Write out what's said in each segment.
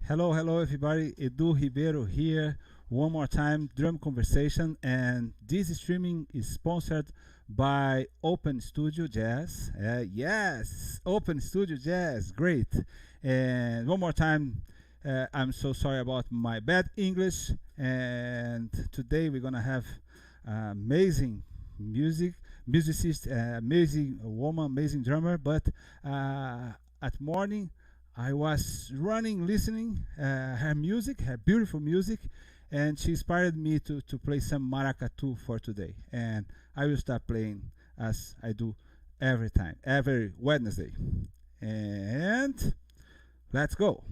Hello, hello, everybody. Edu Ribeiro here. One more time, Drum Conversation, and this streaming is sponsored by Open Studio Jazz. Yes, Open Studio Jazz, great. And one more time, I'm so sorry about my bad English. And today we're gonna have amazing music, musicist, amazing woman, amazing drummer. But at morning I was running, listening her music, her beautiful music, and she inspired me to play some maracatu for today. And I will start playing as I do every time, every Wednesday. And let's go.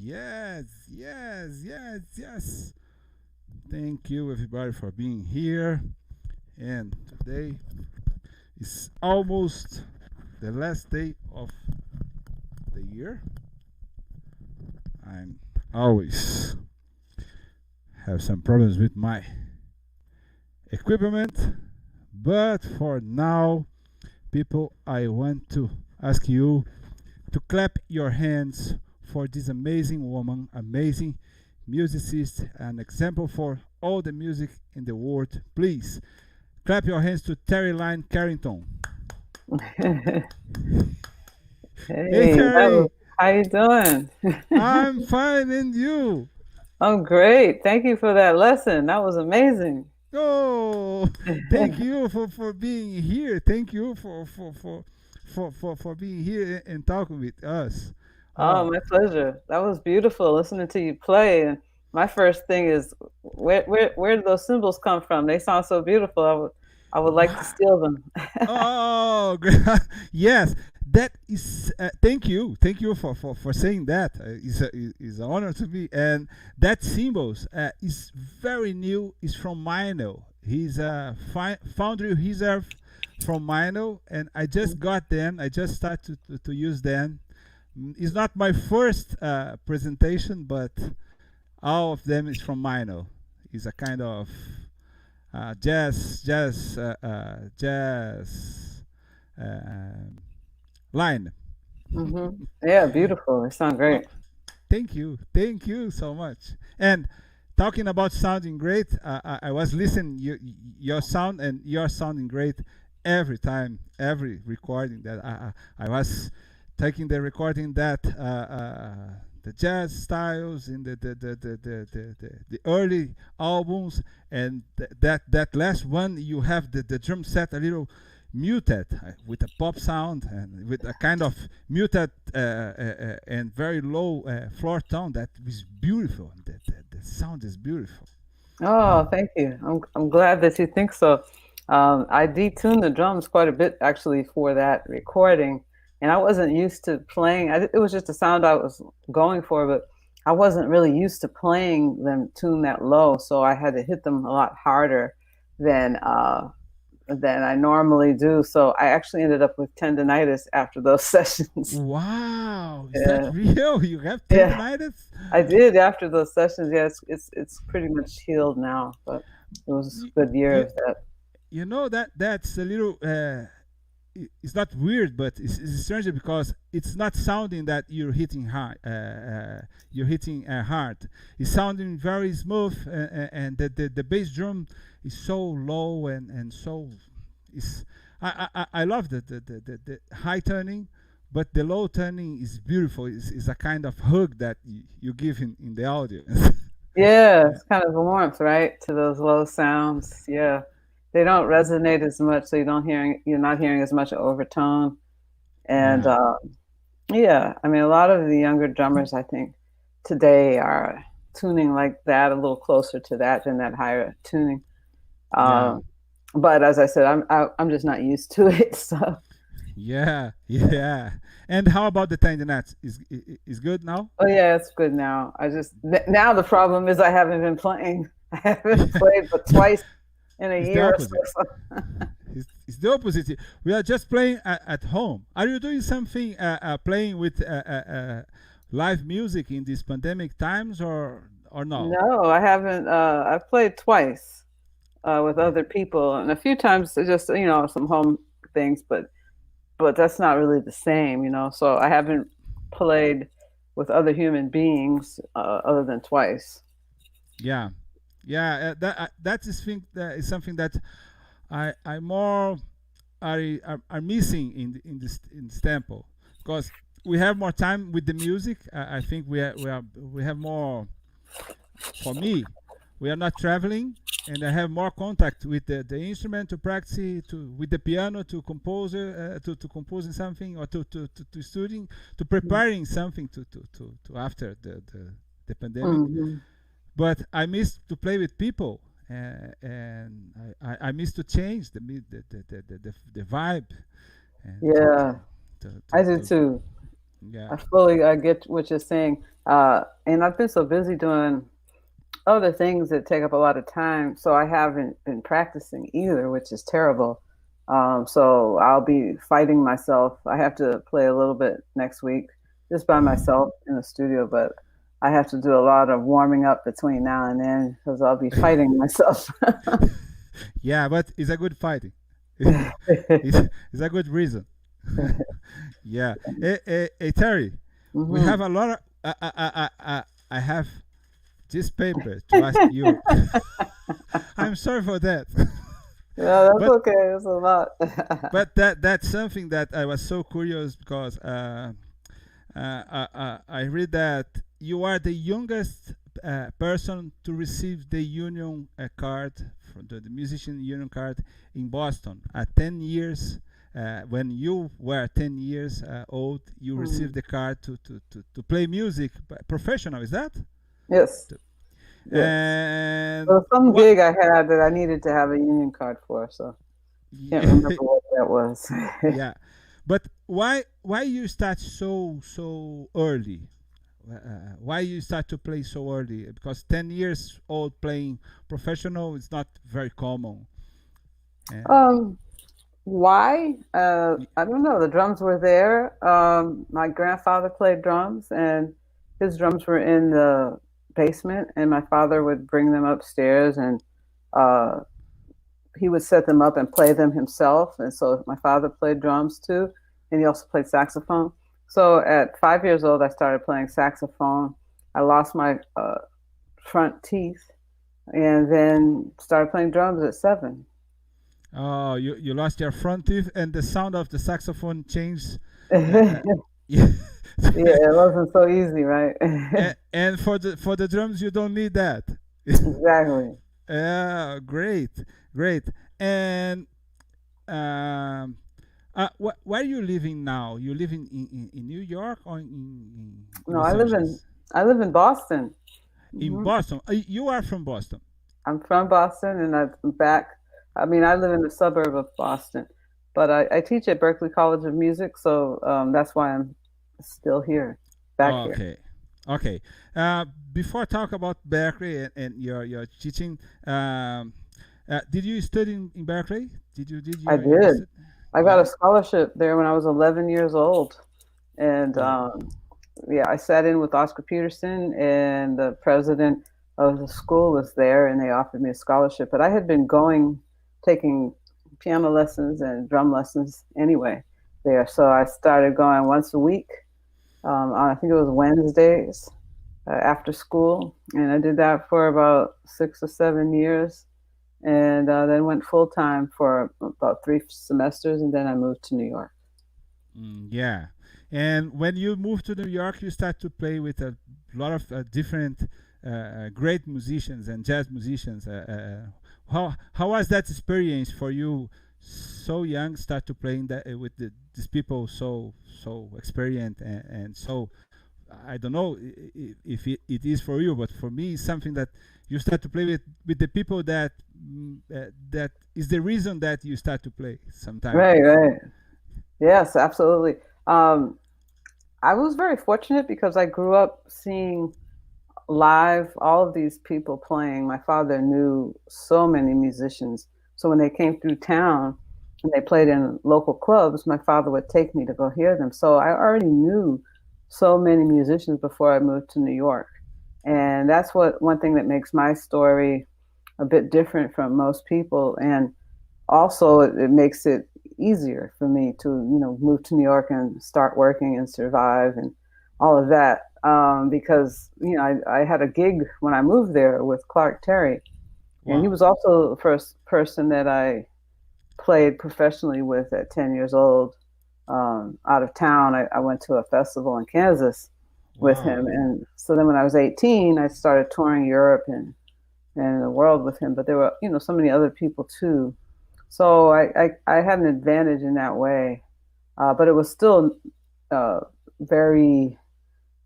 Yes, yes, yes, yes. Thank you, everybody, for being here. And today is almost the last day of the year. I'm always have some problems with my equipment, but for now, people, I want to ask you to clap your hands for this amazing woman, amazing musicist, an example for all the music in the world. Please clap your hands to Terri Lyne Carrington. Hey Hey, Terry, how you doing? I'm fine and you? I'm great. Thank you for that lesson. That was amazing. Oh, thank you for being here. Thank you for being here and talking with us. Oh, Oh, my pleasure. That was beautiful listening to you play. And my first thing is, where did those cymbals come from? They sound so beautiful. I would like to wow. steal them. Oh, yes. That is. Thank you for saying that. It's an honor to me. And that symbols is very new. Is from Mino. He's a foundry reserve from Mino, and I just got them. I just started to use them. It's not my first presentation, but all of them is from Mino. It's a kind of jazz line. Yeah, beautiful. They sound Oh, great. thank you so much. And talking about sounding great, I was listening your sound, and you're sounding great every time, every recording that I was taking the recording that the jazz styles in the early albums, and that last one you have the drum set a little muted with a pop sound and with a kind of muted and very low floor tone that is beautiful. The sound is beautiful. Oh, thank you. I'm glad that you think so. I detuned the drums quite a bit actually for that recording, and I wasn't used to playing. It was just a sound I was going for, but I wasn't really used to playing them tuned that low, so I had to hit them a lot harder than than I normally do. So I actually ended up with tendonitis after those sessions. Wow, is that Yeah, real? You have yeah. tendonitis? I did after those sessions. Yeah, it's pretty much healed now, but it was You, a good year you, of that. you know that's a little it's not weird, but it's strange because it's not sounding that you're hitting high, you're hitting hard. It's sounding very smooth, and the bass drum is so low and so. It's I love the high turning, but the low turning is beautiful. It's a kind of hug that you give in the audience. Yeah, Yeah. it's kind of a warmth, right, to those low sounds. Yeah, they don't resonate as much, so you're not hearing as much overtone. And Yeah. yeah, I mean, a lot of the younger drummers, I think, today are tuning like that, a little closer to that than that higher tuning. Yeah. Um, but as I said, I'm just not used to it. So, Yeah, yeah. And how about the tendonitis? Is good now? oh yeah, it's good now. Now the problem is I haven't been playing. I haven't played but twice in a It's the year or opposite. so. It's the opposite. We are just playing at home. Are you doing something playing with live music in these pandemic times or no? No, I haven't. I've played twice with Yeah. other people, and a few times just some home things, but that's not really the same, So I haven't played with other human beings other than twice. Yeah, yeah. That is thing that is something that I more are missing in this tempo because we have more time with the music. I think we have more. For me, we are not traveling, and I have more contact with the instrument to practice, to with the piano to compose to composing something or to studying, to preparing something to after the pandemic. Hmm. But I miss to play with people, and I miss to change the vibe, and Yeah, I do to too. Yeah. I get what you're saying. And I've been so busy doing other things that take up a lot of time, so I haven't been practicing either, which is terrible. So I'll be fighting myself. I have to play a little bit next week just by myself in the studio, but I have to do a lot of warming up between now and then because I'll be fighting myself. Yeah, but it's a good fighting. It's a good reason. Yeah. Hey, Terry, we Hmm. have a lot of. I have this paper to ask you. I'm sorry for that. Yeah, that's but okay. It's a lot. that's something that I was so curious because I read that you are the youngest person to receive the union card, from the musician union card in Boston. At 10 years, when you were 10 years old, you Mm. received the card to play music professional. Is that? Yes, To- yes. There And was some what? gig I had that I needed to have a union card for, so can't remember what that was. Yeah, but why you start so early? Why you start to play so early? Because 10 years old playing professional is not very common. Uh, Um, why? y- I don't know. The drums were there. My grandfather played drums, and his drums were in the basement, and my father would bring them upstairs, and uh, he would set them up and play them himself. And so my father played drums too, and he also played saxophone. So at 5 years old, I started playing saxophone. I lost my front teeth, and then started playing drums at 7. oh, you lost your front teeth, and the sound of the saxophone changed. Yeah, Yeah. it wasn't so easy, right? And for the drums, you don't need that. Exactly. Yeah, great, great. And um, where are you living now? You live in New York or in No, Los Angeles? I live in Boston. In Hmm. Boston. You are from Boston. I'm from Boston, and I'm back. I mean, I live in the suburb of Boston, but I teach at Berklee College of Music, so that's why I'm still here, back here. Okay. Okay. Uh, Before talk about Berkeley and your teaching, did you study in Berkeley? Did I you did. study? I got a Yeah. scholarship there when I was 11 years old, and Oh, yeah, I sat in with Oscar Peterson, and the president of the school was there, and they offered me a scholarship. But I had been taking piano lessons and drum lessons anyway there, so I started going once a week. I think it was Wednesdays after school, and I did that for about 6 or 7 years, and then went full time for about 3 semesters, and then I moved to New York. yeah. And when you moved to New York, you start to play with a lot of different great musicians and jazz musicians. How was that experience for you? So young, start to playing that with these people so experienced and so I don't know if it is for you, but for me, it's something that you start to play with the people that is the reason that you start to play. Sometimes, Right, right. Yes, absolutely. Um, I was very fortunate because I grew up seeing live all of these people playing. My father knew so many musicians. So when they came through town and they played in local clubs, my father would take me to go hear them. So I already knew so many musicians before I moved to New York. And that's what one thing that makes my story a bit different from most people. And also it makes it easier for me to move to New York and start working and survive and all of that because I had a gig when I moved there with Clark Terry, and he wow, was also the first person that I played professionally with at 10 years old. Out of town, I went to a festival in Kansas with him, wow. and so then when I was 18 I started touring Europe and the world with him, but there were so many other people too. So I had an advantage in that way, but it was still uh, very,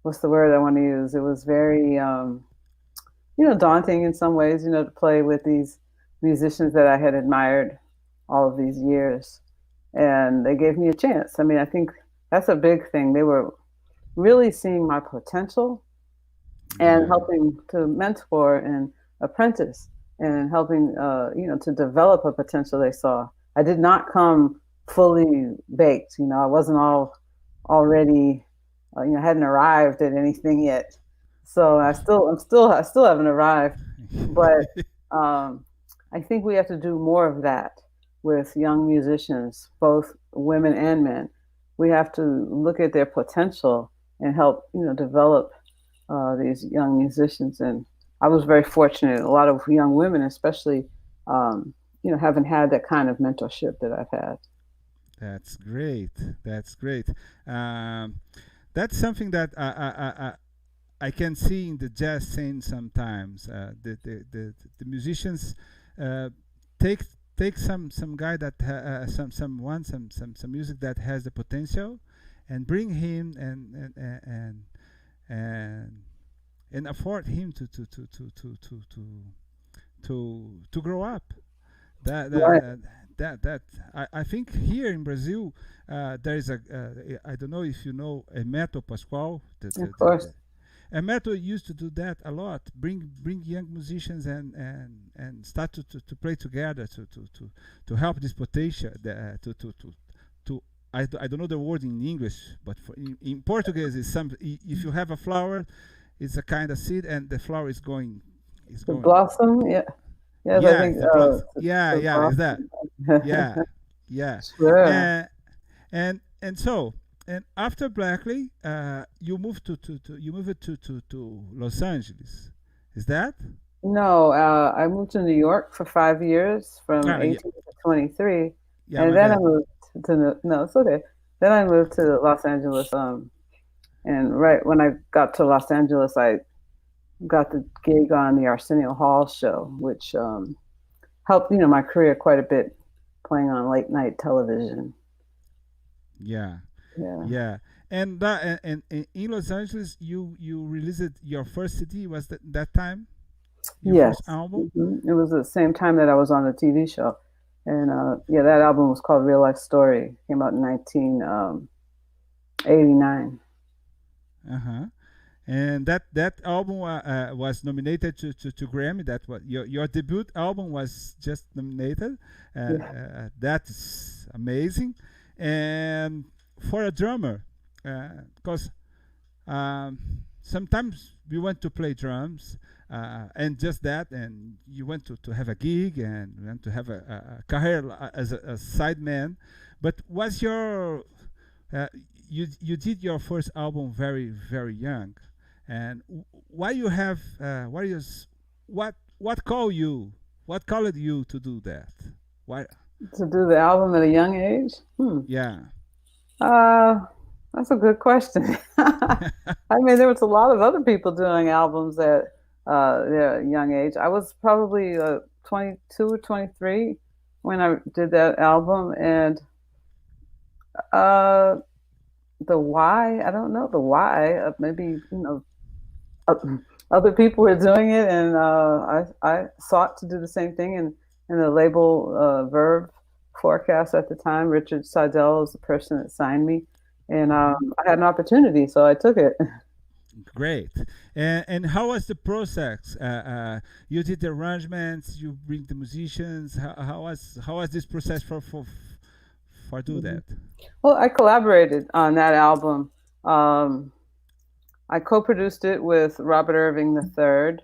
what's the word I want to use? It was very, daunting in some ways, to play with these musicians that I had admired all of these years. And they gave me a chance. I mean, I think that's a big thing. They were really seeing my potential and Yeah. helping to mentor and apprentice and helping to develop a potential they saw. I did not come fully baked. I wasn't all already hadn't arrived at anything yet. So I still haven't arrived, but um, I think we have to do more of that with young musicians, both women and men. We have to look at their potential and help develop these young musicians. And I was very fortunate. A lot of young women, especially, haven't had that kind of mentorship that I've had. That's great. That's great. Um, that's something that I can see in the jazz scene sometimes. The musicians uh, take take some guy that some music that has the potential, and bring him and and afford him to grow up. That Right. I think here in Brazil there is a I don't know if you know Emeto Pascoal. Of course. Emeto used to do that a lot. Bring young musicians and start to play together to help this potential to I don't know the word in English, but in Portuguese is some if you have a flower, it's a kind of seed and the flower is The going. blossom, yeah. Yes, I Yeah, think it's the plus. the Yeah, is that? blossom. Yeah, yeah. Sure. And and so and after Blackley, you moved you moved to Los Angeles. Is that? No, I moved to New York for 5 years, from Yeah, 18 to 23, yeah. and My then I bad. moved no, it's okay. Then I moved to Los Angeles, and right when I got to Los Angeles, I got the gig on the Arsenio Hall show, which helped, my career quite a bit, playing on late night television. Yeah, Yeah. yeah. And and in Los Angeles, you released your first CD. Was that time your first Yes. album? It was the same time that I was on the TV show. And yeah, that album was called Real Life Story. Came out in 1989. Uh huh. And that album was nominated to Grammy. That was your debut album was just nominated. Yeah. That's amazing, and for a drummer, because um, sometimes we want to play drums, and just that, and you want to have a gig and you want to have a career as a side man. But was your uh, you did your first album very young, and why you have what is what called you to do that? Why? To do the album at a young age? Yeah. Uh, that's a good question. I mean, there was a lot of other people doing albums at their young age. I was probably 22 or 23 when I did that album, and uh, the why, I don't know the why. Maybe uh, other people were doing it, and I sought to do the same thing. And the label Verve Forecast at the time, Richard Seidel is the person that signed me, and Hmm. I had an opportunity, so I took it. Great. And how was the process? You did the arrangements. You bring the musicians. How was this process for do Mhm. that? Well, I collaborated on that album. Um, I co-produced it with Robert Irving III.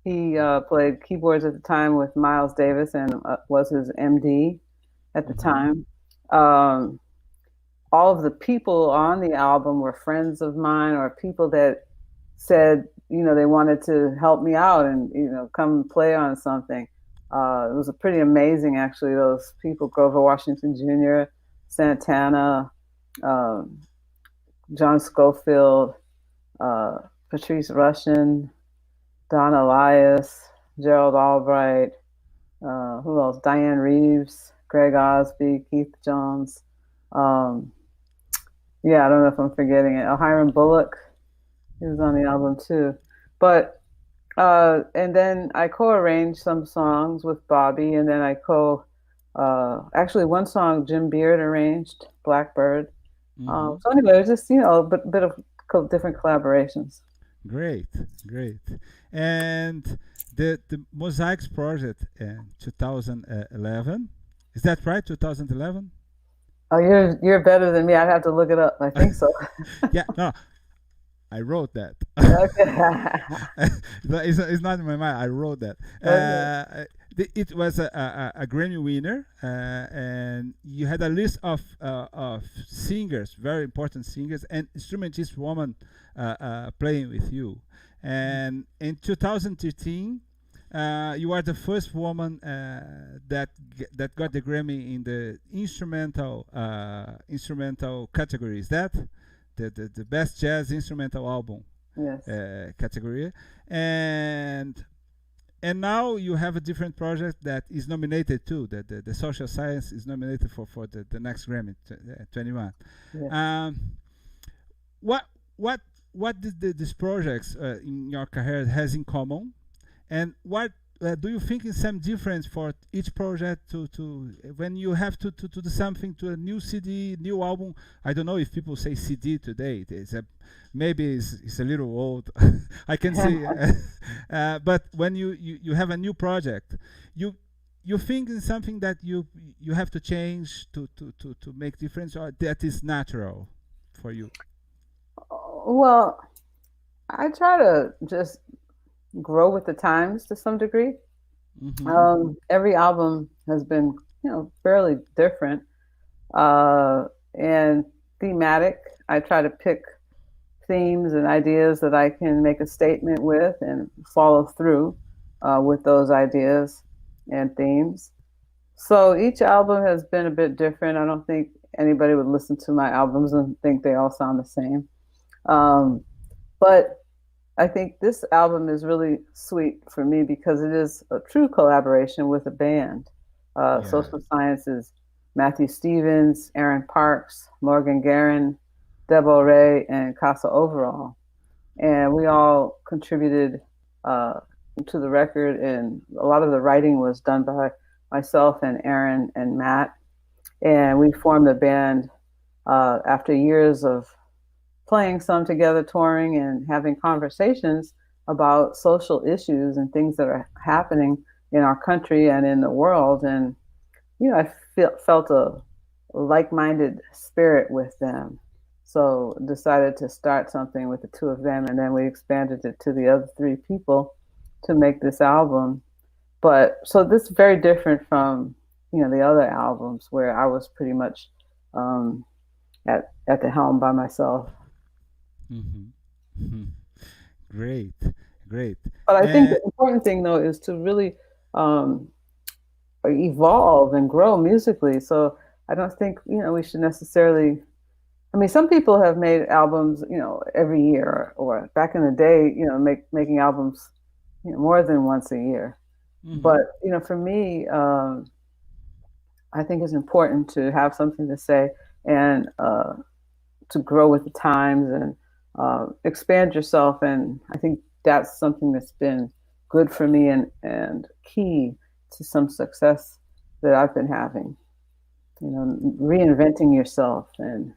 He played keyboards at the time with Miles Davis and was his MD at the Hmm. time. Um, all of the people on the album were friends of mine or people that said, they wanted to help me out and, come play on something. It was a pretty amazing, actually. Those people, Grover Washington Jr., Santana, um, John Schofield, uh, Patrice Rushen, Don Elias, Gerald Albright, who else? Diane Reeves, Greg Osby, Keith Jones. Um, yeah, I don't know if I'm forgetting it. Oh, Hiram Bullock, he was on the album too. But and then I co-arranged some songs with Bobby, and then actually one song Jim Beard arranged, Blackbird. Hmm. So anyway, it was just a bit of different collaborations. Great, great. And the Mosaics project in 2011, is that right? 2011? Oh, you're better than me. I'd have to look it up. I think so. Yeah, no, I wrote that. Okay. It's not in my mind. I wrote that. Okay. It was a Grammy winner, and you had a list of singers, very important singers, and instrumentist woman playing with you. And in 2013, you are the first woman that got the Grammy in the instrumental category. Is that the best jazz instrumental album Yes. category? And now you have a different project that is nominated too. The social science is nominated for the next Grammy 21. Yes. What what did these projects in your career has in common, and what do you think is some difference for each project to when you have to do something to a new CD, new album? I don't know if people say CD today. It's a maybe it's a little old. I can see, but when you have a new project, you think in something that you have to change to make difference, or that is natural for you. Well, I try to just grow with the times to some degree. Every album has been, fairly different and thematic. I try to pick themes and ideas that I can make a statement with and follow through with those ideas and themes. So each album has been a bit different. I don't think anybody would listen to my albums and think they all sound the same. But I think this album is really sweet for me because it is a true collaboration with a band. Social Sciences, Matthew Stevens, Aaron Parks, Morgan Guerin, Deb O'Reilly, and Casa Overall. And we all contributed to the record, and a lot of the writing was done by myself and Aaron and Matt. And we formed the band after years of playing some together, touring, and having conversations about social issues and things that are happening in our country and in the world. And, I felt a like-minded spirit with them. So decided to start something with the two of them, and then we expanded it to the other three people to make this album. But so this is very different from, the other albums where I was pretty much at the helm by myself. Mm-hmm. Great, great. But I think the important thing, though, is to really evolve and grow musically. So I don't think, we should necessarily. I mean, some people have made albums, every year, or back in the day, making albums, more than once a year. But, for me, I think it's important to have something to say and to grow with the times and expand yourself. And I think that's something that's been good for me and key to some success that I've been having. Reinventing yourself and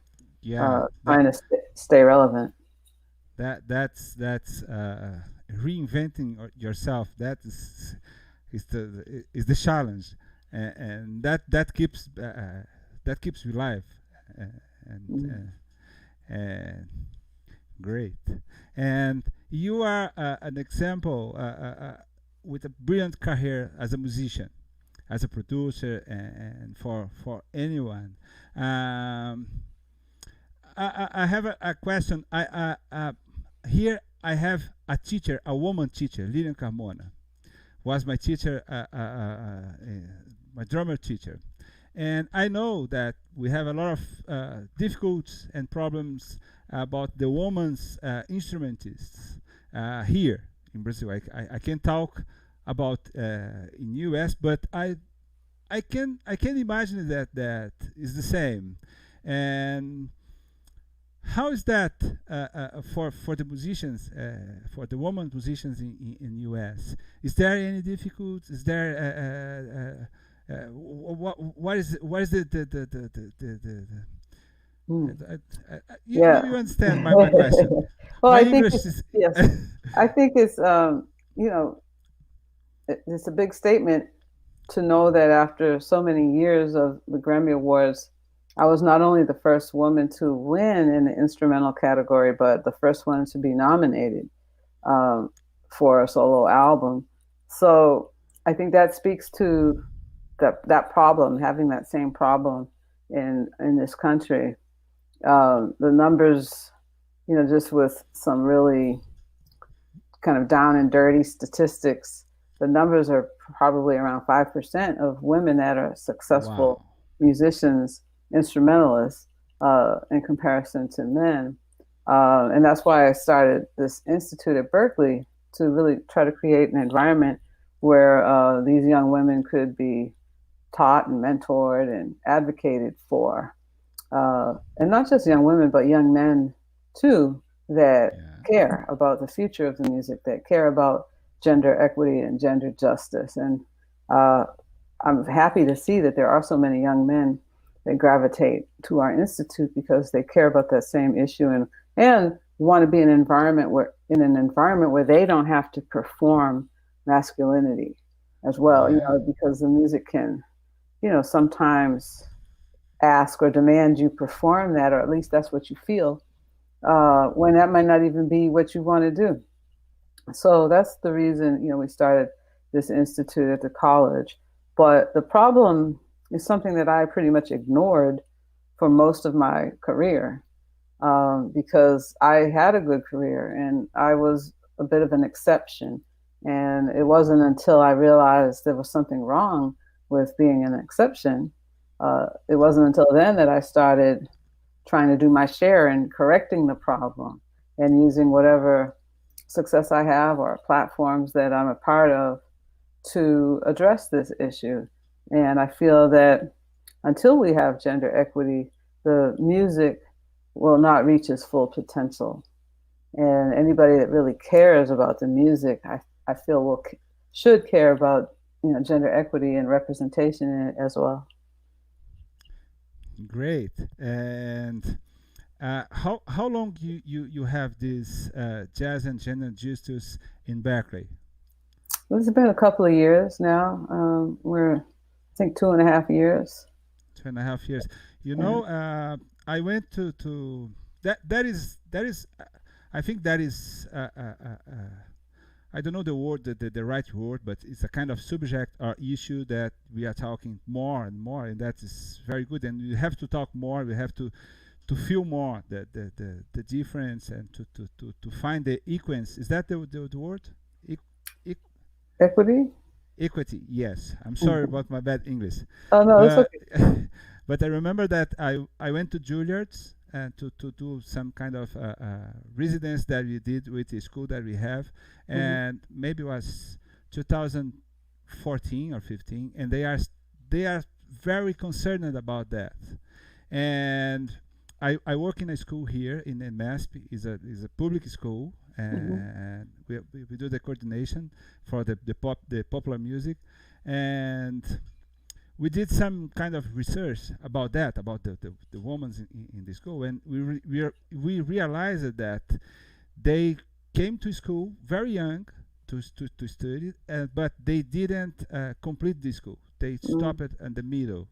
trying to stay relevant. That's reinventing yourself. That is the challenge, and that keeps you alive. And great. And you are an example with a brilliant career as a musician, as a producer, and for anyone. I have a question. Here I have a teacher, a woman teacher, Lilian Carmona, was my teacher, my drummer teacher. And I know that we have a lot of difficulties and problems about the woman's instrumentists here in Brazil. I can talk about in US, but I can imagine that is the same. And how is that for the musicians, for the woman musicians in US? Is there any difficulties? Is there what is the Mm. You, Yeah. you understand my question. Well, My I think English it's, is. yes. I think it's you know, it's a big statement to know that after so many years of the Grammy Awards, I was not only the first woman to win in the instrumental category, but the first one to be nominated um, for a solo album. So I think that speaks to that problem, having that same problem in this country. The numbers, just with some really kind of down and dirty statistics, the numbers are probably around 5% of women that are successful Wow. musicians, instrumentalists, in comparison to men. And that's why I started this institute at Berkeley to really try to create an environment where these young women could be taught and mentored and advocated for. And not just young women, but young men too, that Yeah. care about the future of the music, that care about gender equity and gender justice. And uh, I'm happy to see that there are so many young men that gravitate to our institute because they care about that same issue and want to be in an environment where they don't have to perform masculinity as well, Yeah. because the music can, sometimes ask or demand you perform that, or at least that's what you feel, when that might not even be what you want to do. So that's the reason, we started this institute at the college. But the problem is something that I pretty much ignored for most of my career, because I had a good career and I was a bit of an exception. And it wasn't until I realized there was something wrong with being an exception. It wasn't until then that I started trying to do my share in correcting the problem and using whatever success I have or platforms that I'm a part of to address this issue. And I feel that until we have gender equity, the music will not reach its full potential. And anybody that really cares about the music, I feel should care about gender equity and representation in it as well. Great. And how long you have this jazz and gender justice in Berkeley? It's been a couple of years now. We're, I think, 2.5 years. 2.5 years. You Yeah. know, I went to that. That is. I think that is. I don't know the word, the right word, but it's a kind of subject or issue that we are talking more and more, and that is very good. And we have to talk more. We have to feel more the difference and to find the equence. Is that the word? E- e- Equity? Equity. Yes. I'm sorry Mhm. about my bad English, Oh, no, it's but okay. but I remember that I went to Juilliard's and to do some kind of residence that we did with the school that we have, Hmm. and maybe it was 2014 or 15, and they are very concerned about that. And I work in a school here in MASP. Is a public school, Hmm. and we do the coordination for the popular music, and we did some kind of research about that, about the women in the school, and we realized that they came to school very young to study, but they didn't complete the school. They Hmm. stopped it in the middle,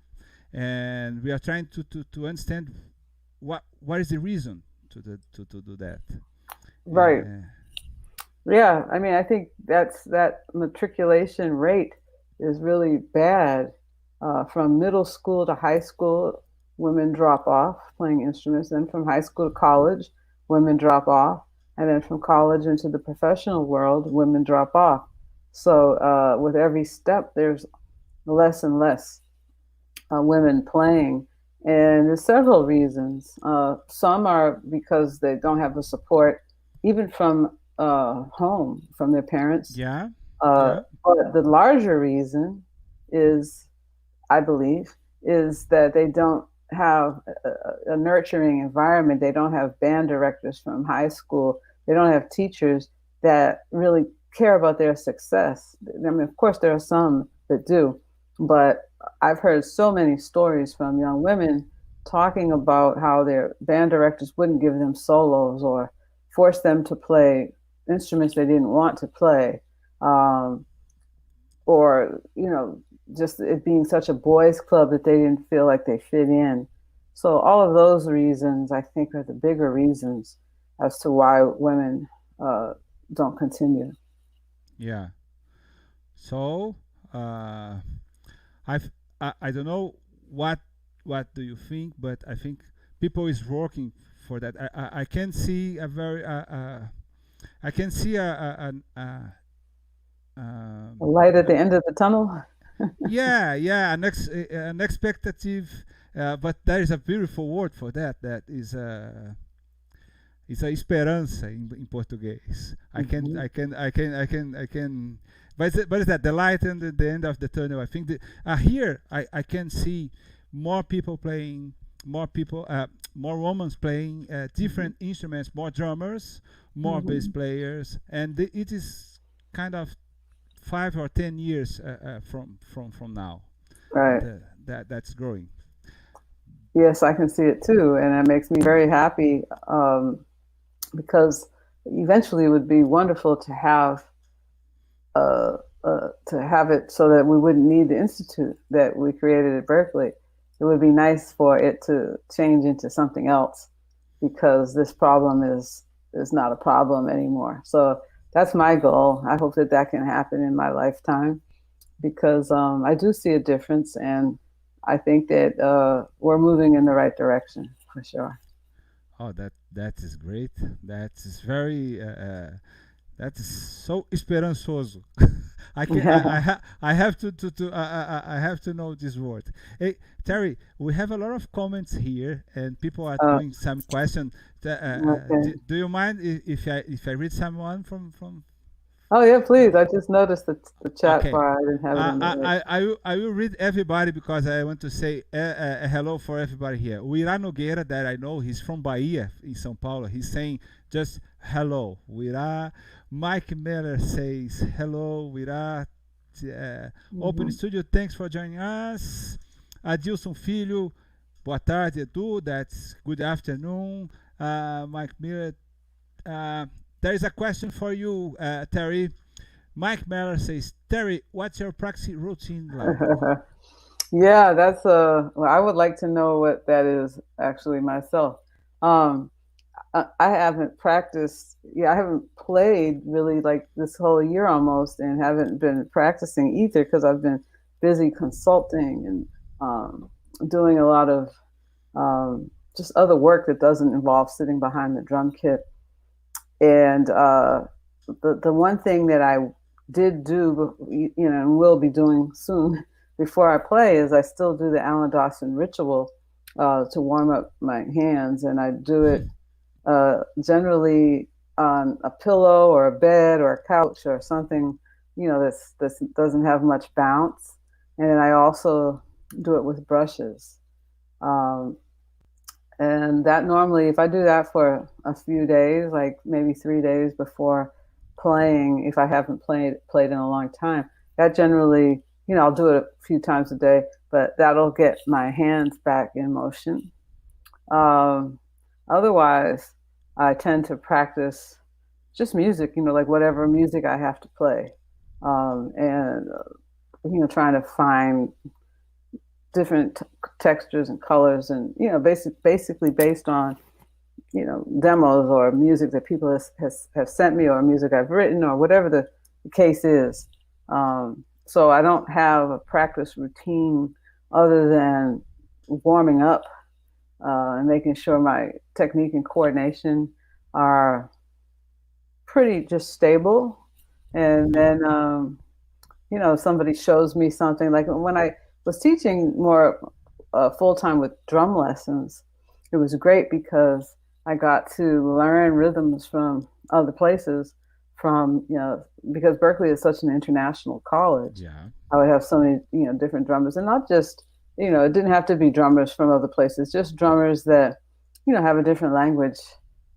and we are trying to understand what is the reason to do that. Right. Uh, Yeah. I mean, I think that matriculation rate is really bad. From middle school to high school, women drop off playing instruments. Then from high school to college, women drop off. And then from college into the professional world, women drop off. So with every step, there's less and less women playing. And there's several reasons. Some are because they don't have the support, even from home, from their parents. yeah, Uh, yeah. but the larger reason is, I believe, is that they don't have a nurturing environment. They don't have band directors from high school. They don't have teachers that really care about their success. I mean, of course, there are some that do, but I've heard so many stories from young women talking about how their band directors wouldn't give them solos or force them to play instruments they didn't want to play, um, or just it being such a boys' club that they didn't feel like they fit in. So all of those reasons, I think, are the bigger reasons as to why women uh, don't continue. Yeah. So, I've, I don't know what what do you think, but I think people is working for that. I can see a very I can see A light at a the end of the tunnel. yeah, yeah, an expectative, but there is a beautiful word for that. That is a esperança in português. Mhm. I can. But is that the light and the end of the tunnel? I think that, here I can see more people playing, more people, more women playing Mhm. different instruments, more drummers, more bass Mhm. players, and it is kind of 5 or 10 years from now. Right. That's growing. Yes, I can see it too, and it makes me very happy, because eventually it would be wonderful uh, to have it so that we wouldn't need the institute that we created at Berkeley. It would be nice for it to change into something else because this problem is not a problem anymore. So that's my goal. I hope that that can happen in my lifetime because I do see a difference, and I think that we're moving in the right direction for sure. Oh, that is great. That is very that is so esperançoso. I have I have to know this word. Hey, Terry, we have a lot of comments here, and people are uh, doing some question. okay. Do you mind if I read someone from? Oh yeah, please. I just noticed the chat Okay. bar. I didn't have it on the right. I will read everybody because I want to say hello for everybody here. O Ira Nogueira, that I know, he's from Bahia, in São Paulo. He's saying just hello. O Ira. Mike Miller says hello. O Ira. Open Hmm. Studio, thanks for joining us. Adilson Filho, boa tarde, Edu. That's good afternoon. Mike Miller. Uh, there is a question for you, Terry. Mike Meller says, Terry, what's your practice routine like? Yeah, that's well, I would like to know what that is actually myself. Um, I haven't practiced. Yeah, I haven't played really like this whole year almost, and haven't been practicing either because I've been busy consulting and doing a lot of just other work that doesn't involve sitting behind the drum kit. And the one thing that I did do, and will be doing soon before I play is I still do the Alan Dawson ritual to warm up my hands, and I do it generally on a pillow or a bed or a couch or something, this doesn't have much bounce. And then I also do it with brushes. Um, and that normally, if I do that for a few days, like maybe 3 days before playing, if I haven't played in a long time, that generally, I'll do it a few times a day, but that'll get my hands back in motion. Um, Otherwise, I tend to practice just music, like whatever music I have to play, and trying to find different textures and colors, and basically based on demos or music that people have sent me or music I've written or whatever the case is. So I don't have a practice routine other than warming up and making sure my technique and coordination are pretty just stable. And Okay. then, if somebody shows me something, like when I was teaching more full time with drum lessons, it was great because I got to learn rhythms from other places. Because Berkeley is such an international college, Yeah. I would have so many different drummers, and not just it didn't have to be drummers from other places, just drummers that have a different language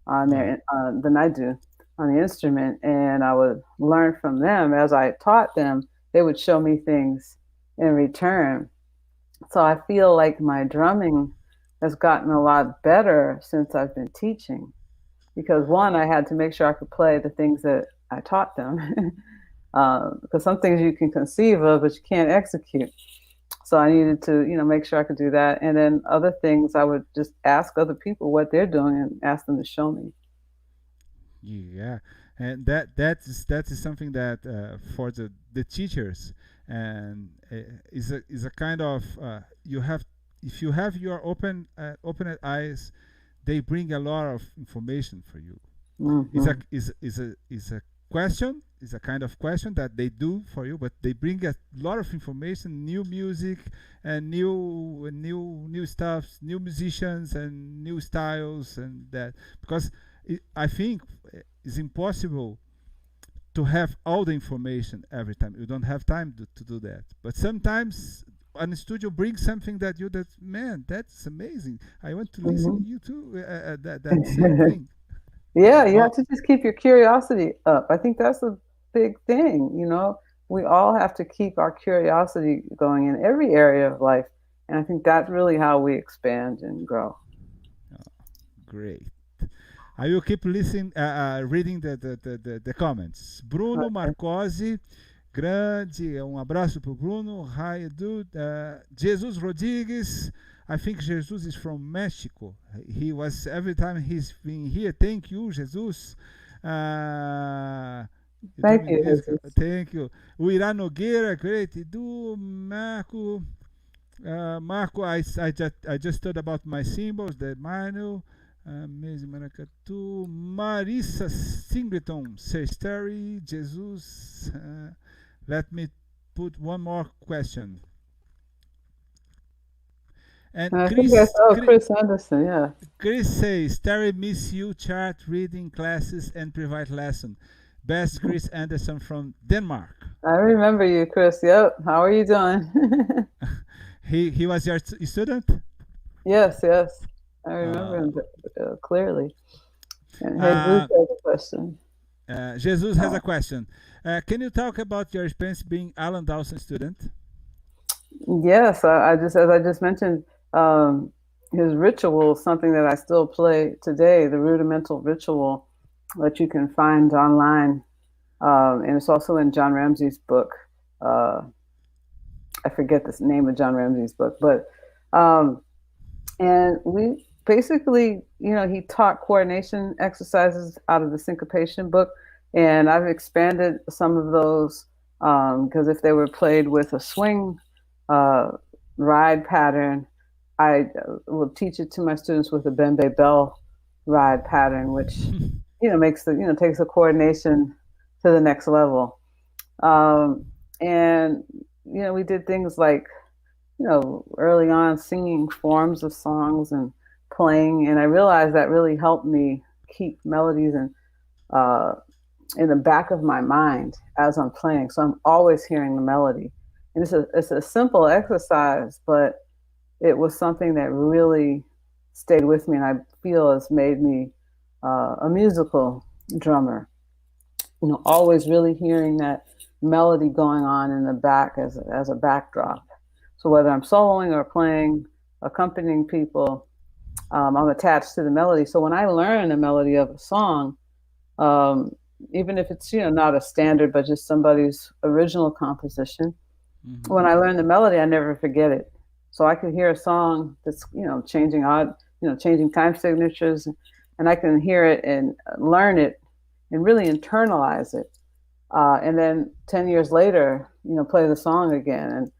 on Yeah. their than I do on the instrument, and I would learn from them as I taught them. They would show me things in return. So I feel like my drumming has gotten a lot better since I've been teaching. Because one, I had to make sure I could play the things that I taught them. Because some things you can conceive of, but you can't execute. So I needed to, make sure I could do that. And then other things, I would just ask other people what they're doing and ask them to show me. Yeah, and that is something that for the teachers, and is a kind of you have, if you have your open eyes, they bring a lot of information for you. It's a Mm-hmm. is a question, is a kind of question that they do for you, but they bring a lot of information, new music, and new stuff, new musicians, and new styles, and that, because I think it's impossible to have all the information every time. You don't have time to do that. But sometimes a studio brings something that you, that, man, that's amazing. I want to listen to Mm-hmm. you too. That same thing. Yeah, you Oh, have to just keep your curiosity up. I think that's a big thing. We all have to keep our curiosity going in every area of life. And I think that's really how we expand and grow. great. I will keep listening, reading the comments. Bruno Okay. Marcosi, grande, abraço pro Bruno. Hi, Edu. Jesus Rodrigues, I think Jesus is from Mexico. He was, every time he's been here. Thank you, Jesus. Edu Thank you, Menezes, Jesus. thank you. O Irã Nogueira, great. Edu, Marco. Marco, I just thought about my symbols, the minor. Amazing Maracatu. Marissa Singleton says, Terry, Jesus. Let me put one more question. And And I think that's, oh, Chris Anderson, yeah. Chris says, Terry, miss you, chart reading classes and private lesson. Best, Chris Anderson from Denmark. I remember you, Chris. Yep. How are you doing? He was your student? Yes, yes. I remember Uh, him clearly. And Jesus uh, has a question. Jesus has a Oh. question. Can you talk about your experience being Alan Dawson student? Yes, as I just mentioned, um, his ritual is something that I still play today, the rudimental ritual that you can find online. And it's also in John Ramsey's book. Uh, I forget the name of John Ramsey's book, but um, and we basically, he taught coordination exercises out of the syncopation book, and I've expanded some of those because if they were played with a swing uh, ride pattern, I will teach it to my students with a bembe bell ride pattern, which makes takes the coordination to the next level. Um, and we did things like early on singing forms of songs and playing, and I realized that really helped me keep melodies uh, in the back of my mind as I'm playing. So I'm always hearing the melody, and it's a simple exercise, but it was something that really stayed with me, and I feel has made me a musical drummer. Always really hearing that melody going on in the back as a backdrop. So whether I'm soloing or playing, accompanying people, I'm attached to the melody. So when I learn the melody of a song, um, even if it's not a standard but just somebody's original composition, when Mhm. I learn the melody, I never forget it. So I can hear a song that's changing time signatures, and I can hear it and learn it and really internalize it. And then 10 years later, play the song again and,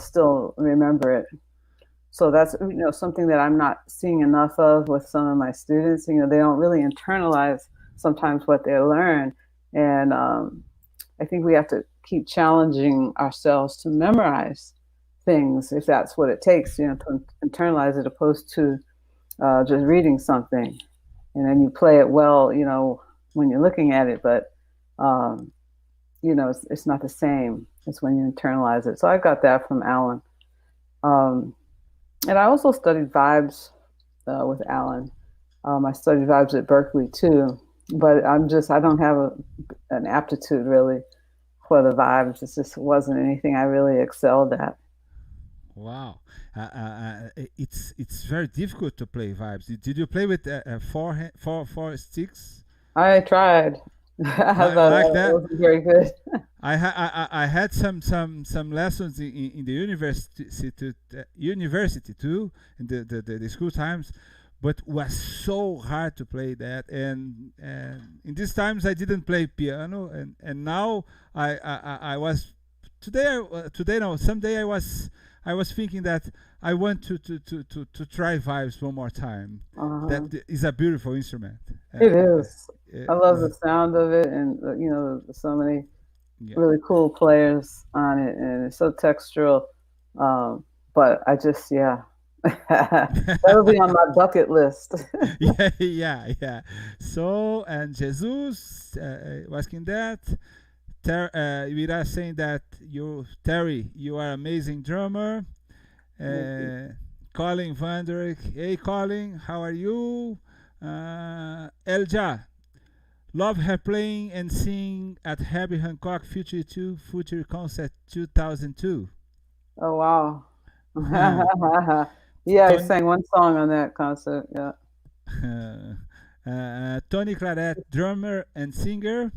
still remember it. So that's, something that I'm not seeing enough of with some of my students. They don't really internalize sometimes what they learn. And I think we have to keep challenging ourselves to memorize things if that's what it takes, to internalize it opposed to just reading something. And then you play it well, when you're looking at it, but um, it's not the same as when you internalize it. So I got that from Alan. Um, and I also studied vibes with Alan. I studied vibes at Berkeley too, but I don't have an aptitude really for the vibes. It just wasn't anything I really excelled at. Wow, it's very difficult to play vibes. Did you play with four sticks I tried. I thought like it that? wasn't very good. I had some lessons in the university too in the school times, but was so hard to play that. And in these times I didn't play piano, and now I was today no someday I was thinking that I want to try vibes one more time. Uh-huh. That is a beautiful instrument. It is. I love Is the sound of it, and so many yeah. really cool players on it, and it's so textural. Um, but I just, yeah, that'll be on my bucket list. Yeah, yeah, yeah. So, and Jesus asking that. We are saying that Terry, you are amazing drummer. Thank you. Colin Vanderick, hey Colin, how are you? Elja, love her playing and sing at Herbie Hancock Future 2 Future Concert 2002. Oh wow. Huh. Yeah, I Tony, sang one song on that concert. Yeah. Tony Claret, drummer and singer.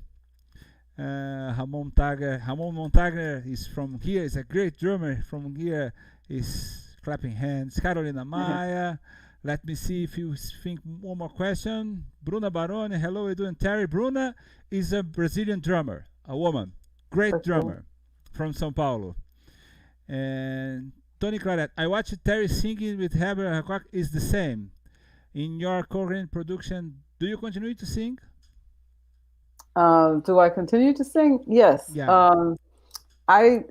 Ramon Montager is from here. Is a great drummer from here. Is clapping hands. Carolina Maia. Let me see if you think one more question. Bruna Barone. Hello, Edu and Terry. Bruna is a Brazilian drummer, a woman, great Okay. drummer from São Paulo. And Tony Claret. I watched Terry singing with Herbert Hancock. Is the same in your current production. Do you continue to sing? Do I continue to sing? Yes. Yeah. I,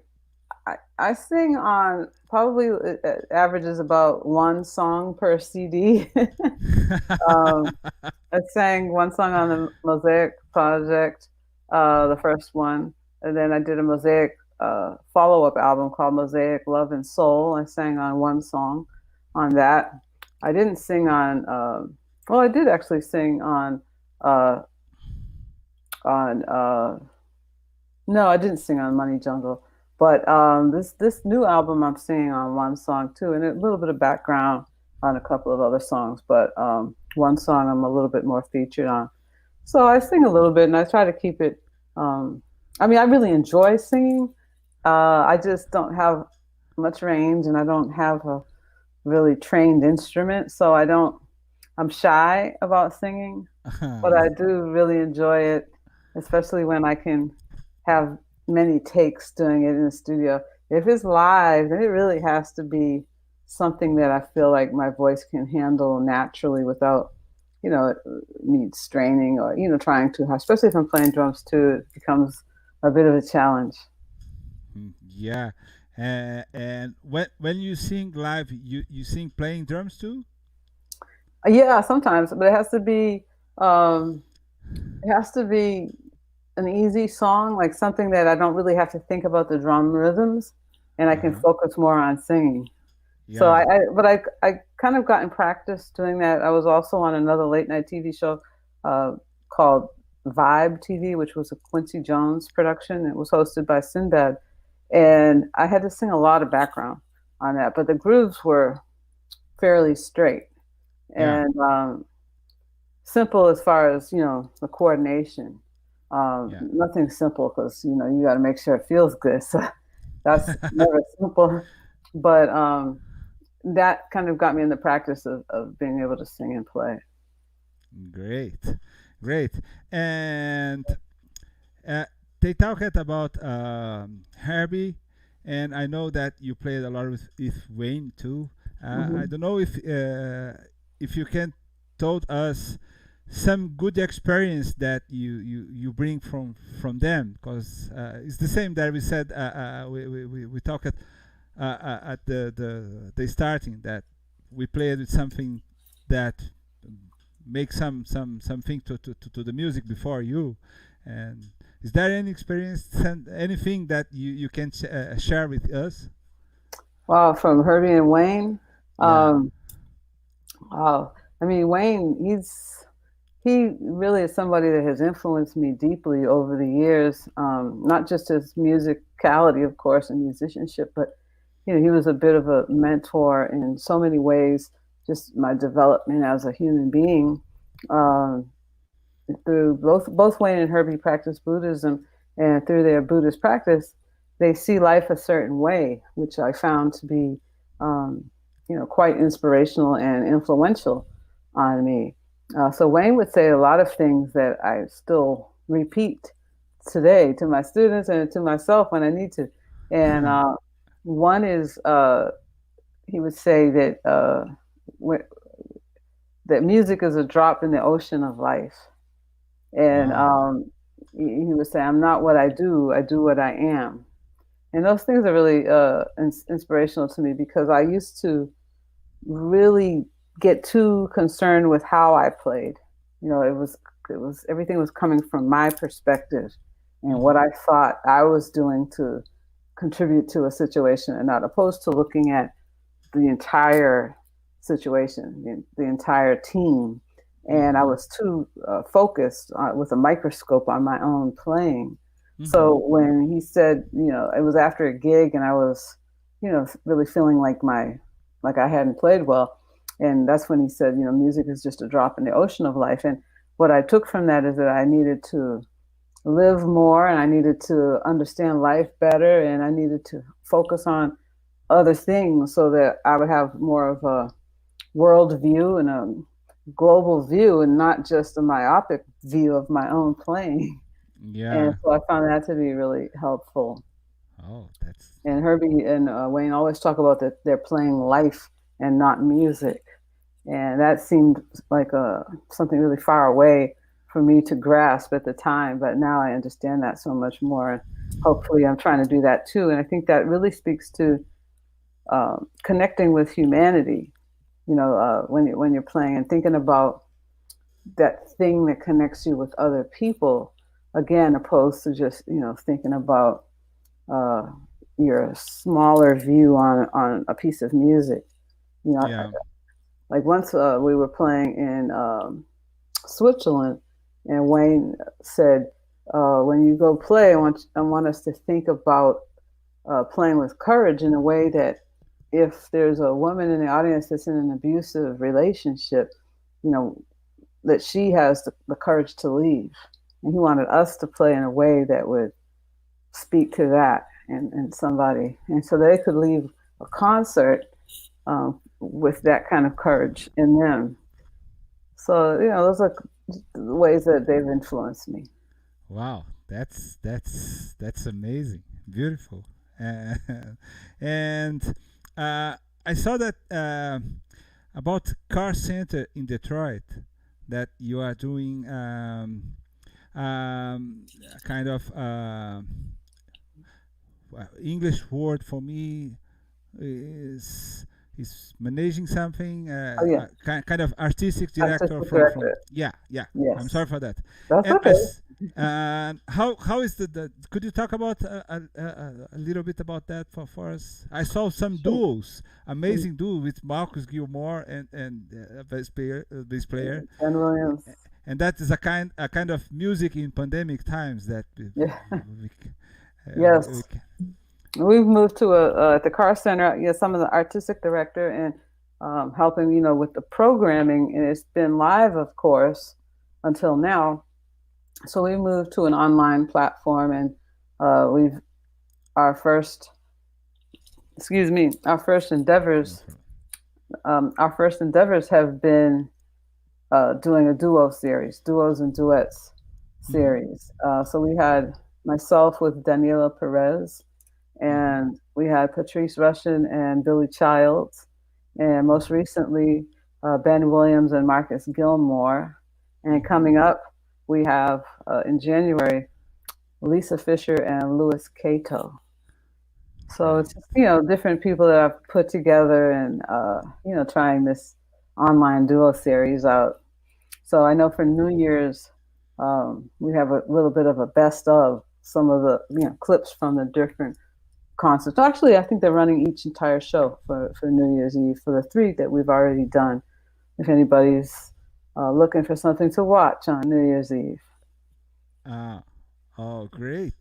I sing on probably it averages about one song per CD. um, I sang one song on the Mosaic project, the first one, and then I did a Mosaic follow-up album called Mosaic Love and Soul. I sang on one song on that. I didn't sing on. Well, I did actually sing uh, on. No, I didn't sing on Money Jungle, but this new album I'm singing on one song too, and a little bit of background on a couple of other songs. But one song I'm a little bit more featured on. So I sing a little bit, and I try to keep it. Um, I mean, I really enjoy singing. I just don't have much range, and I don't have a really trained instrument, so I don't. I'm shy about singing, but I do really enjoy it, especially when I can have many takes doing it in the studio. If it's live, then it really has to be something that I feel like my voice can handle naturally without, me straining or, trying too hard. Especially if I'm playing drums too, it becomes a bit of a challenge. Yeah. And when you sing live, you sing playing drums too? Yeah, sometimes, but um, it has to be an easy song, like something that I don't really have to think about the drum rhythms, and I can Uh-huh. focus more on singing. So Yeah. I kind of got in practice doing that. I was also on another late night TV show called Vibe TV, which was a Quincy Jones production. It was hosted by Sinbad, and I had to sing a lot of background on that, but the grooves were fairly straight Yeah. and simple as far as the coordination. Yeah. Nothing simple because you got to make sure it feels good. So that's never simple, but that kind of got me in the practice of being able to sing and play. Great. Great. And uh, they talked about Herbie, and I know that you played a lot with Wayne too. I Hmm. don't know if you can told us some good experience that you bring from them, because it's the same that we said we talked at the starting, that we played with something that make something to the music before you. And is there any experience and anything that you can share with us? Wow, from Herbie and Wayne. Yeah. Um, wow, I mean Wayne, he really is somebody that has influenced me deeply over the years. Not just his musicality, of course, and musicianship, but he was a bit of a mentor in so many ways, just my development as a human being. Um, Through both Wayne and Herbie practice Buddhism, and through their Buddhist practice, they see life a certain way, which I found to be, um, quite inspirational and influential on me. So Wayne would say a lot of things that I still repeat today to my students and to myself when I need to. And one is he would say that that music is a drop in the ocean of life. And Wow. he would say, "I'm not what I do what I am." And those things are really inspirational to me because I used to really get too concerned with how I played. It was everything was coming from my perspective and what Hmm. I thought I was doing to contribute to a situation, and not opposed to looking at the entire situation, the entire team. And I Hmm. was too focused with a microscope on my own playing. So Hmm. when he said, it was after a gig and I was, really feeling like I hadn't played well. And that's when he said, music is just a drop in the ocean of life. And what I took from that is that I needed to live more and I needed to understand life better and I needed to focus on other things so that I would have more of a world view and a global view and not just a myopic view of my own playing. And Yeah. so I found that to be really helpful. Oh, that's And Herbie and Wayne always talk about that they're playing life and not music. And that seemed like something really far away for me to grasp at the time. But now I understand that so much more. Hopefully, I'm trying to do that too. And I think that really speaks to connecting with humanity. When you're playing and thinking about that thing that connects you with other people, again, opposed to just thinking about uh, your smaller view on a piece of music. You know, yeah. like once we were playing in Switzerland, and Wayne said, "When you go play, I want us to think about playing with courage in a way that if there's a woman in the audience that's in an abusive relationship, you know, that she has the courage to leave." And he wanted us to play in a way that would speak to that and somebody, and so they could leave a concert with that kind of courage in them. So those are the ways that they've influenced me. Wow. That's amazing. Beautiful. Uh, and uh, I saw that about Car Center in Detroit that you are doing a kind of English word for me is managing something Oh yeah, kind of artistic director artistic from director. yeah. I'm sorry Yes, for that. that's And okay. how is the could you talk about a little bit about that for us? I saw some Sure. duos, amazing duo with Marcus Gilmore and bass player, Ben Williams. and that is a kind of music in pandemic times that Yeah. we, we Yes. We've moved to at the Car Center. Some of the artistic director and helping, with the programming, and it's been live, of course, until now. So we moved to an online platform, and we've our first, excuse me, our first endeavors have been doing a duos and duets Mm-hmm. series. So we had myself with Daniela Perez, Mm-hmm. and we had Patrice Rushen and Billy Childs, and most Mm-hmm. recently Ben Williams and Marcus Gilmore. And Mm-hmm. coming up, we have in January Lisa Fisher and Louis Cato. So Great. it's just, different people that I've put together and trying this online duo series out. So I know for New Year's, we have a little bit of a best of some of the clips from the different concerts. Actually, I think they're running each entire show for New Year's Eve for the three that we've already done. If anybody's looking for something to watch on New Year's Eve. Ah, Oh, great,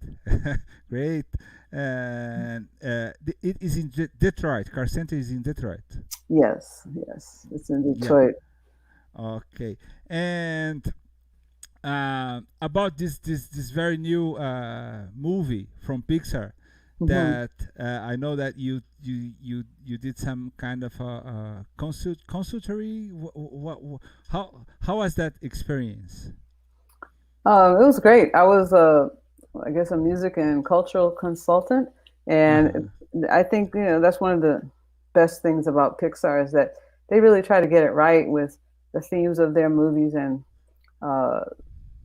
great. And it is in Detroit. Car Center is in Detroit. Yes, yes, it's in Yeah. Detroit. Okay. And about this very new movie from Pixar Hmm. that I know that you did some kind of consultory. How was that experience? It was great. I was I guess, a music and cultural consultant, Uh and huh. I think that's one of the best things about Pixar is that they really try to get it right with the themes of their movies and uh,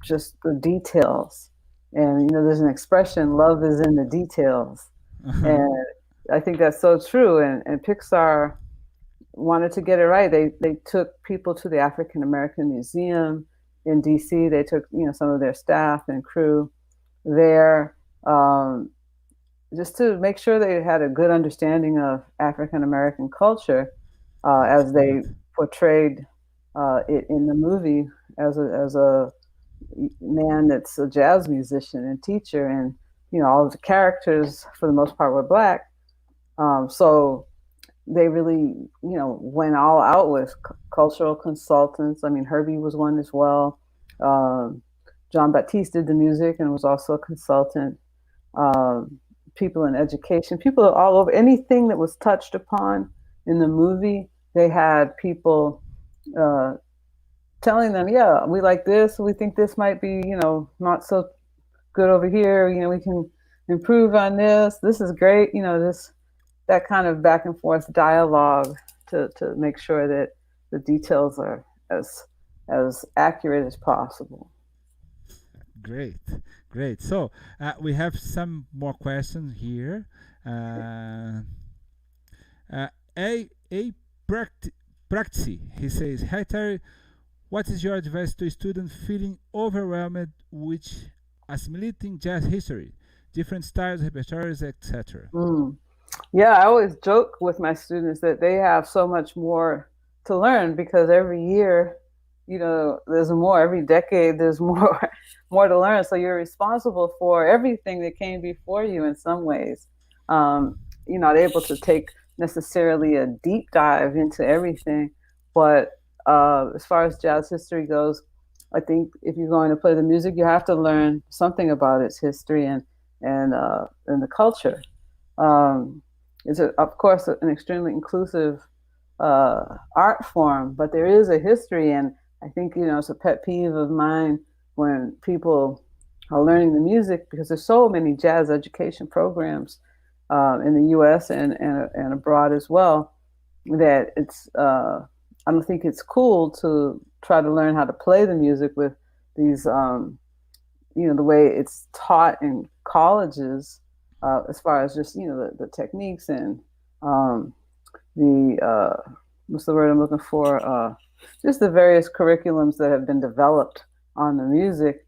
just the details. And there's an expression, "Love is in the details," Uh huh. and I think that's so true. And Pixar wanted to get it right. They took people to the African American Museum in D.C. They took some of their staff and crew there, just to make sure they had a good understanding of African American culture, That's as good. they portrayed it in the movie as a man that's a jazz musician and teacher, and all of the characters for the most part were black. So they really, went all out with cultural consultants. I mean, Herbie was one as well. Um, John Baptiste did the music and was also a consultant. Um, People in education, people all over. Anything that was touched upon in the movie, they had people uh, telling them, "Yeah, we like this. We think this might be, not so good over here. We can improve on this. This is great." This that kind of back and forth dialogue to make sure that the details are as accurate as possible. Great, great. So we have some more questions here. Uh, uh, a practice. He says, "Hi Terry, what is your advice to a student feeling overwhelmed with assimilating jazz history, different styles, repertoires, etc.?" Mm. Yeah, I always joke with my students that they have so much more to learn because every year, there's more. Every decade, there's more, more to learn. So you're responsible for everything that came before you in some ways. You're not able to take necessarily a deep dive into everything, but as far as jazz history goes, I think if you're going to play the music, you have to learn something about its history and the culture. Um, it's of course an extremely inclusive art form, but there is a history, and I think it's a pet peeve of mine when people are learning the music because there's so many jazz education programs in the U.S. and abroad as well that it's I don't think it's cool to try to learn how to play the music with these the way it's taught in colleges, as far as just the techniques and um, the what's the word I'm looking for? Just the various curriculums that have been developed on the music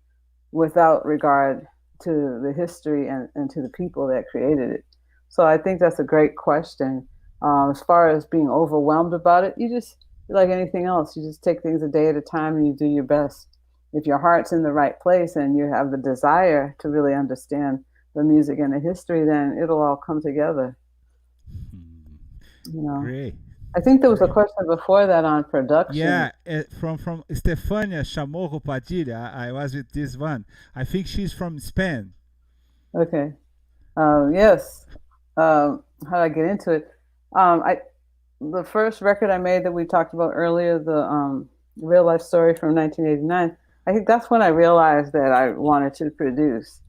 without regard to the history and to the people that created it. So I think that's a great question. As far as being overwhelmed about it, you just, like anything else, you just take things a day at a time and you do your best. If your heart's in the right place and you have the desire to really understand the music and the history, then it'll all come together. Hmm. You know, Great, I think there was a great. question before that on production. Yeah, from Stefania Chamorro Padilla. I was with this one. I think she's from Spain. Okay. Yes. How did I get into it? I The first record I made that we talked about earlier, the real life story from 1989. I think that's when I realized that I wanted to produce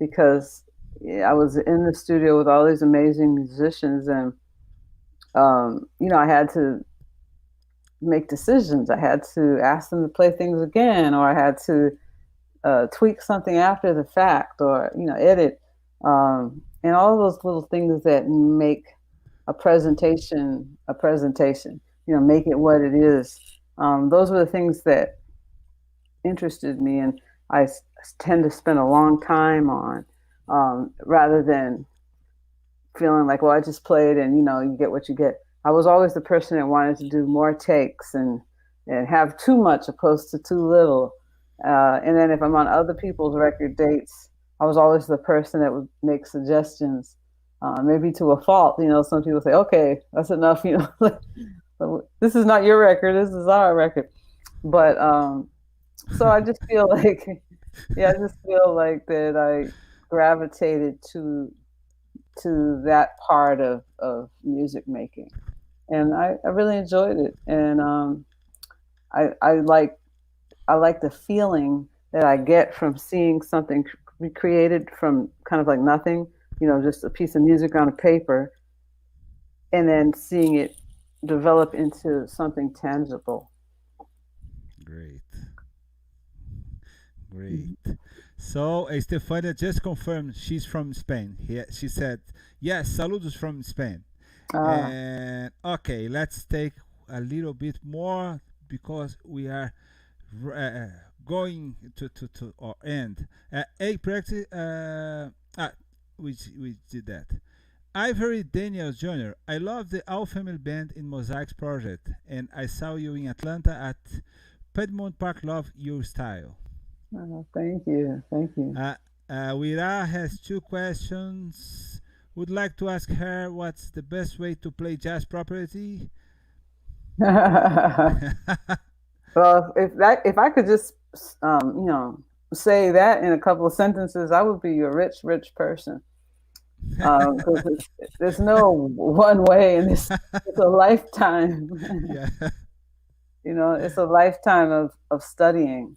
because I was in the studio with all these amazing musicians, and I had to make decisions. I had to ask them to play things again, or I had to tweak something after the fact, or edit, and all those little things that make a presentation. Make it what it is. Those were the things that interested me, and tend to spend a long time on, rather than feeling like, well, I just played and you get what you get. I was always the person that wanted to do more takes and have too much opposed to too little. And then if I'm on other people's record dates, I was always the person that would make suggestions, maybe to a fault. Some people say, "Okay, that's enough." This is not your record. This is our record. But so I just feel like, yeah, I just feel like that I gravitated to that part of music making, and I really enjoyed it. And I like the feeling that I get from seeing something recreated from kind of like nothing, just a piece of music on a paper, and then seeing it develop into something tangible. Great, great. Mhm. So Estefania just confirmed she's from Spain. She said, yes, saludos from Spain. Ah, And okay, let's take a little bit more because we are uh, going to our end. A practice, we did that. Ivory Daniels Jr. I love the All Family Band in Mosaic's project, and I saw you in Atlanta at Piedmont Park. Love your style. thank you, thank you. Uh, Wira has two questions. Would like to ask her what's the best way to play jazz properly. Well, if I could just say that in a couple of sentences, I would be a rich, rich person. Because there's no one way, and it's a lifetime. Yeah. It's a lifetime of studying.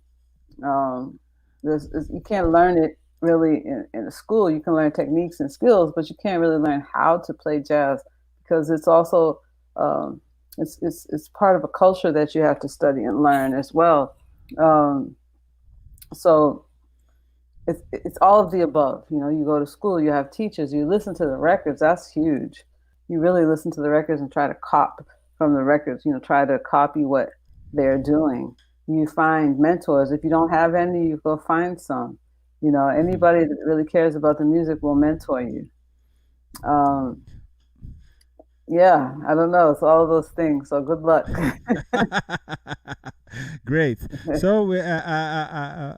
Um, you can't learn it really in a school. You can learn techniques and skills, but you can't really learn how to play jazz because it's also um, it's part of a culture that you have to study and learn as well. Um, so it's all of the above. You go to school, you have teachers, you listen to the records. That's huge. You really listen to the records and try to cop from the records. Try to copy what they're doing. You find mentors. If you don't have any, you go find some. Mhm. Anybody that really cares about the music will mentor you. Um, yeah, I don't know. It's all of those things. So good luck. Great. So we are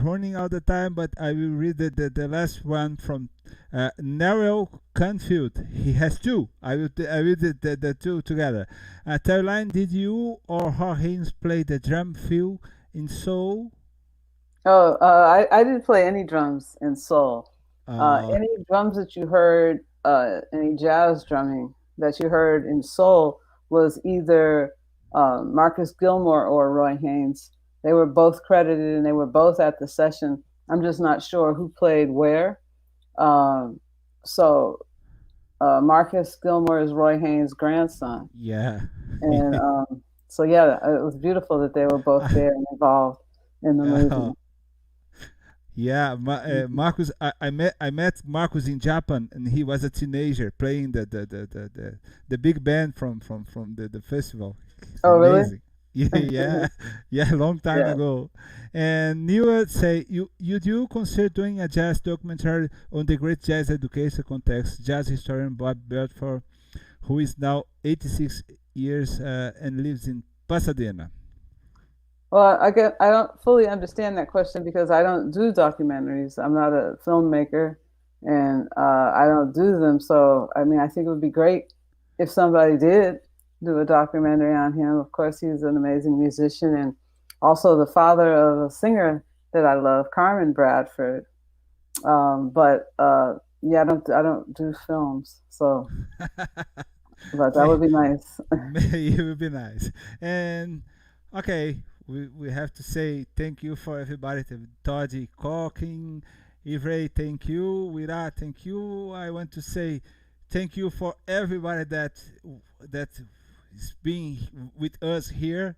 running out of time, but I will read the last one from Narrow Canfield. He has two. I will the two together. Terri Lyne, did you or Jorge Haynes play the drum fill in soul? Oh, I didn't play any drums in soul. Uh, Any drums that you heard, any jazz drumming that you heard in soul was either Marcus Gilmore or Roy Haynes. They were both credited and they were both at the session. I'm just not sure who played where. Um, so Marcus Gilmore is Roy Haynes' grandson, yeah. and so yeah, it was beautiful that they were both there and involved in the Uh, movie. Yeah, Mhm. Marcus. I met Marcus in Japan, and he was a teenager playing the big band from the festival. It's Oh, really? amazing. Yeah, yeah, yeah. Long time Yeah. ago. And Neil say you do consider doing a jazz documentary on the great jazz education context. Jazz historian Bob Bedford, who is now 86 years and lives in Pasadena. Well, I don't fully understand that question because I don't do documentaries. I'm not a filmmaker, and I don't do them. So, I mean, I think it would be great if somebody did do a documentary on him. Of course, he's an amazing musician and also the father of a singer that I love, Carmen Bradford. But yeah, I don't do films. So, but that May- would be nice. It would be nice. And okay, we have to say thank you for everybody. To Toddy Cooking, Ivray, thank you. Wira, thank you. I want to say thank you for everybody that is being with us here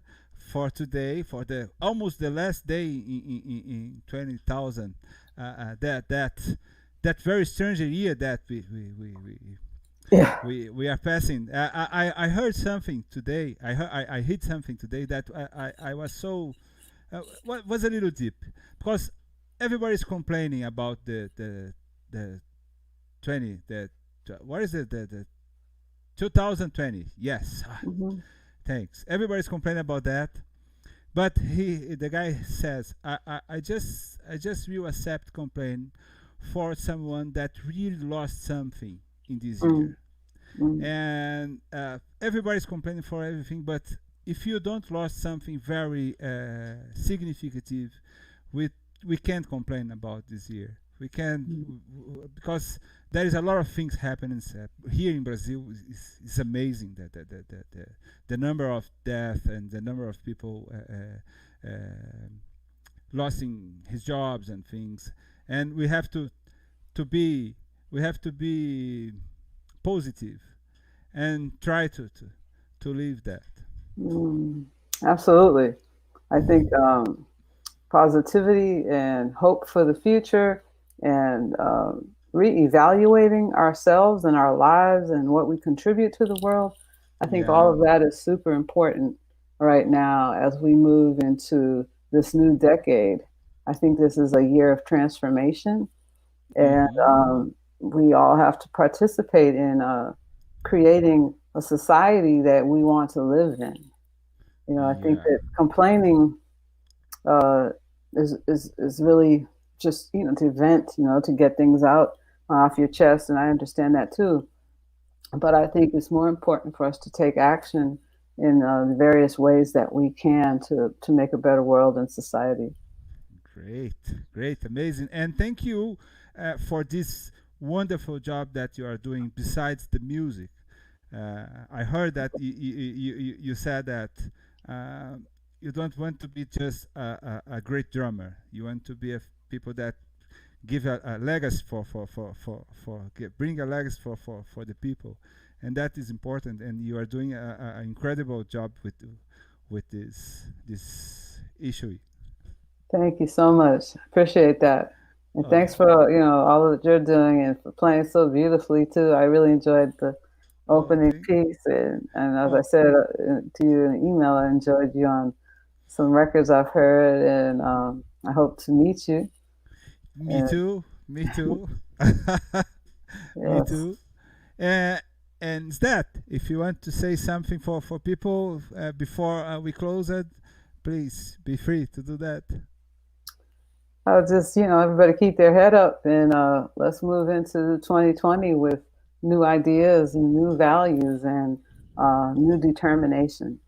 for today, for the almost the last day in 20,000. That very strange year that Yeah. we are passing. I heard something today. I heard something today that I was so was a little deep because everybody's complaining about the 20 what is it the 2020. Yes. Hmm. Thanks. Everybody's complaining about that, But the guy says, I just will accept complaint for someone that really lost something in this Mm, year. mm, And everybody's complaining for everything, but if you don't lost something very significant, we we can't complain about this year. We can, mm. because there is a lot of things happening here in Brazil. Is amazing that the number of death and the number of people losing his jobs and things, and to be we have to be positive and try to live that. Mm, absolutely. I think positivity and hope for the future and reevaluating ourselves and our lives and what we contribute to the world. I think all Yeah, of that is super important right now as we move into this new decade. I think this is a year of transformation, and mm-hmm. we all have to participate in creating a society that we want to live in. You know, I think Yeah, that complaining uh, is really just to vent, to get things out off your chest, and I understand that too. But I think it's more important for us to take action in the various ways that we can to make a better world and society. great, great, amazing, and thank you for this wonderful job that you are doing besides the music. I heard that you said that uh, you don't want to be just a great drummer. You want to be people that give a legacy bring a legacy for the people, and that is important. And you are doing an incredible job with this issue. Thank you so much. Appreciate that. And Uh, thanks for, all that you're doing and for playing so beautifully too. I really enjoyed the oh, opening thank. piece. And as I Oh, said to you in the email, I enjoyed you on some records I've heard, and I hope to meet you. me And too. Me too. Me yes. too. Uh, and that, if you want to say something for people before we close it, please be free to do that. I'll just, everybody keep their head up and let's move into 2020 with new ideas and new values and new determination.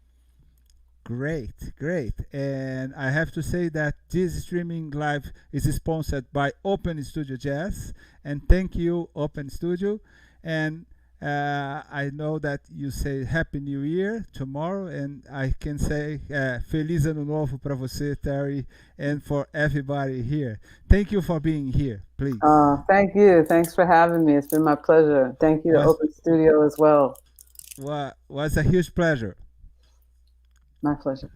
Great, great. And I have to say that this streaming live is sponsored by Open Studio Jazz. And thank you, Open Studio. And I know that you say Happy New Year tomorrow, and I can say Feliz Ano Novo para você, Terry, and for everybody here. Thank you for being here, please. Thank you. Thanks for having me. It's been my pleasure. Thank you to Was Open Studio as well. was a huge pleasure. My pleasure.